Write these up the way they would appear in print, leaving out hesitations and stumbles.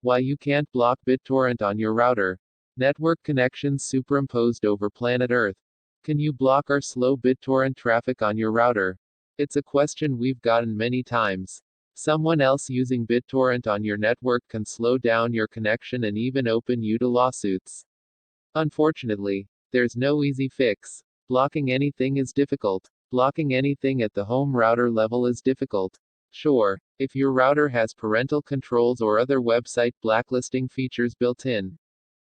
Why you can't block BitTorrent on your router. Network connections superimposed over planet Earth. Can you block or slow BitTorrent traffic on your router? It's a question we've gotten many times. Someone else using BitTorrent on your network can slow down your connection and even open you to lawsuits. Unfortunately, there's no easy fix. Blocking anything is difficult. Blocking anything at the home router level is difficult. Sure, if your router has parental controls or other website blacklisting features built in,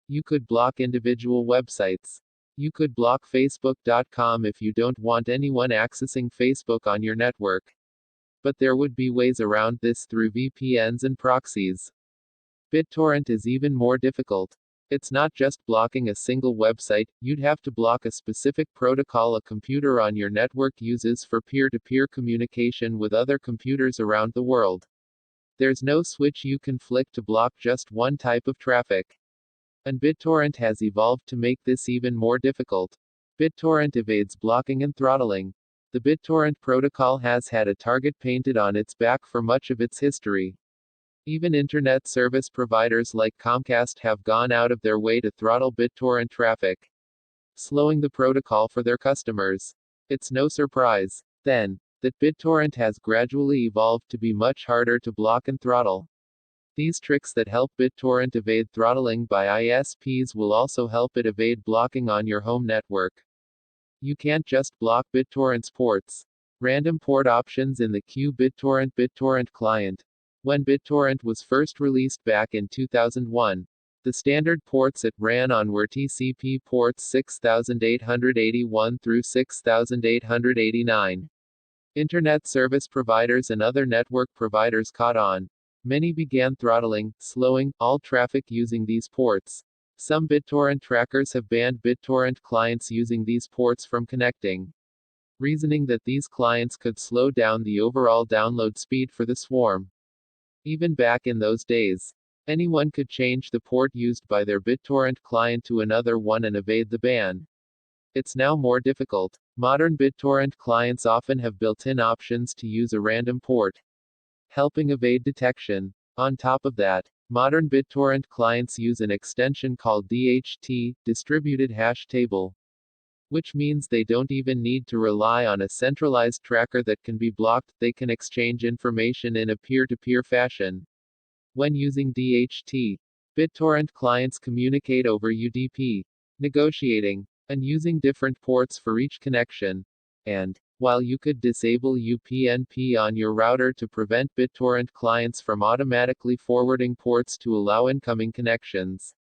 you could block individual websites. You could block Facebook.com if you don't want anyone accessing Facebook on your network. But there would be ways around this through VPNs and proxies. BitTorrent is even more difficult. It's not just blocking a single website, you'd have to block a specific protocol a computer on your network uses for peer-to-peer communication with other computers around the world. There's no switch you can flick to block just one type of traffic. And BitTorrent has evolved to make this even more difficult. BitTorrent evades blocking and throttling. The BitTorrent protocol has had a target painted on its back for much of its history. Even internet service providers like Comcast have gone out of their way to throttle BitTorrent traffic, slowing the protocol for their customers. It's no surprise, then, that BitTorrent has gradually evolved to be much harder to block and throttle. These tricks that help BitTorrent evade throttling by ISPs will also help it evade blocking on your home network. You can't just block BitTorrent's ports. Random port options in the queue BitTorrent client. When BitTorrent was first released back in 2001, the standard ports it ran on were TCP ports 6881 through 6889. Internet service providers and other network providers caught on. Many began throttling, slowing, all traffic using these ports. Some BitTorrent trackers have banned BitTorrent clients using these ports from connecting, reasoning that these clients could slow down the overall download speed for the swarm. Even back in those days, anyone could change the port used by their BitTorrent client to another one and evade the ban. It's now more difficult. Modern BitTorrent clients often have built-in options to use a random port, helping evade detection. On top of that, modern BitTorrent clients use an extension called DHT, Distributed Hash Table, which means they don't even need to rely on a centralized tracker that can be blocked, they can exchange information in a peer-to-peer fashion. When using DHT, BitTorrent clients communicate over UDP, negotiating, and using different ports for each connection. And, while you could disable UPnP on your router to prevent BitTorrent clients from automatically forwarding ports to allow incoming connections,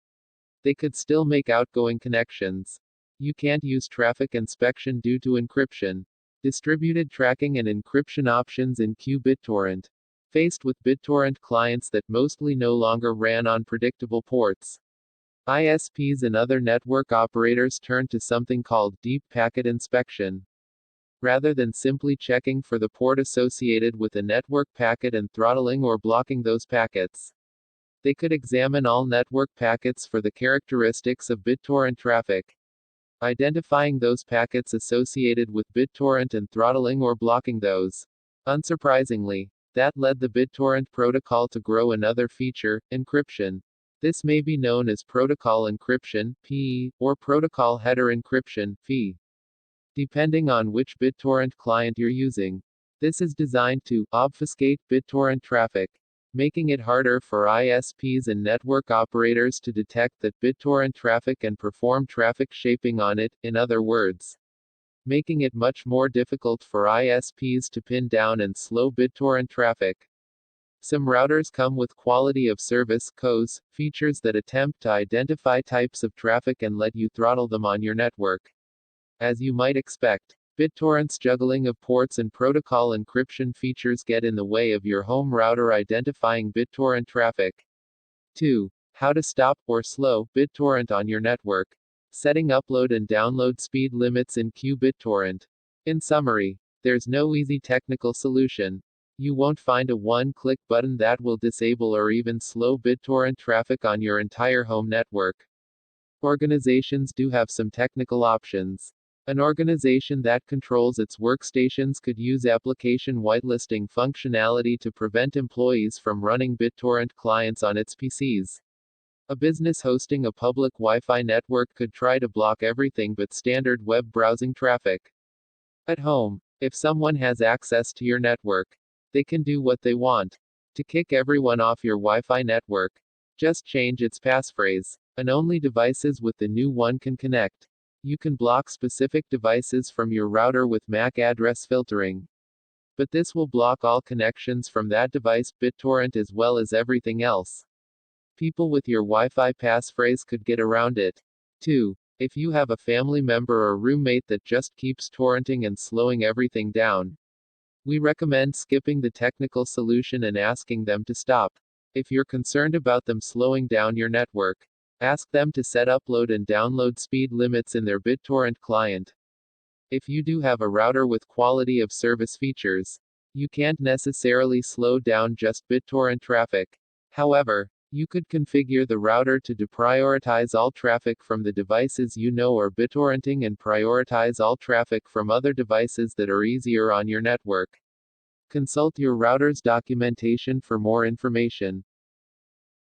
they could still make outgoing connections. You can't use traffic inspection due to encryption, distributed tracking and encryption options in BitTorrent. Faced with BitTorrent clients that mostly no longer ran on predictable ports, ISPs and other network operators turned to something called deep packet inspection. Rather than simply checking for the port associated with a network packet and throttling or blocking those packets, they could examine all network packets for the characteristics of BitTorrent traffic, identifying those packets associated with BitTorrent and throttling or blocking those. Unsurprisingly, that led the BitTorrent protocol to grow another feature, encryption. This may be known as protocol encryption, PE, or protocol header encryption, PHE, depending on which BitTorrent client you're using. This is designed to obfuscate BitTorrent traffic, making it harder for ISPs and network operators to detect that BitTorrent traffic and perform traffic shaping on it, in other words, making it much more difficult for ISPs to pin down and slow BitTorrent traffic. Some routers come with quality of service (QoS) features that attempt to identify types of traffic and let you throttle them on your network. As you might expect, BitTorrent's juggling of ports and protocol encryption features get in the way of your home router identifying BitTorrent traffic. 2. How to stop or slow BitTorrent on your network. Setting upload and download speed limits in BitTorrent. In summary, there's no easy technical solution. You won't find a one-click button that will disable or even slow BitTorrent traffic on your entire home network. Organizations do have some technical options. An organization that controls its workstations could use application whitelisting functionality to prevent employees from running BitTorrent clients on its PCs. A business hosting a public Wi-Fi network could try to block everything but standard web browsing traffic. At home, if someone has access to your network, they can do what they want. To kick everyone off your Wi-Fi network, just change its passphrase, and only devices with the new one can connect. You can block specific devices from your router with MAC address filtering. But this will block all connections from that device, BitTorrent, as well as everything else. People with your Wi-Fi passphrase could get around it. 2. If you have a family member or roommate that just keeps torrenting and slowing everything down, we recommend skipping the technical solution and asking them to stop. If you're concerned about them slowing down your network, ask them to set upload and download speed limits in their BitTorrent client. If you do have a router with quality of service features, you can't necessarily slow down just BitTorrent traffic. However, you could configure the router to deprioritize all traffic from the devices you know are BitTorrenting and prioritize all traffic from other devices that are easier on your network. Consult your router's documentation for more information.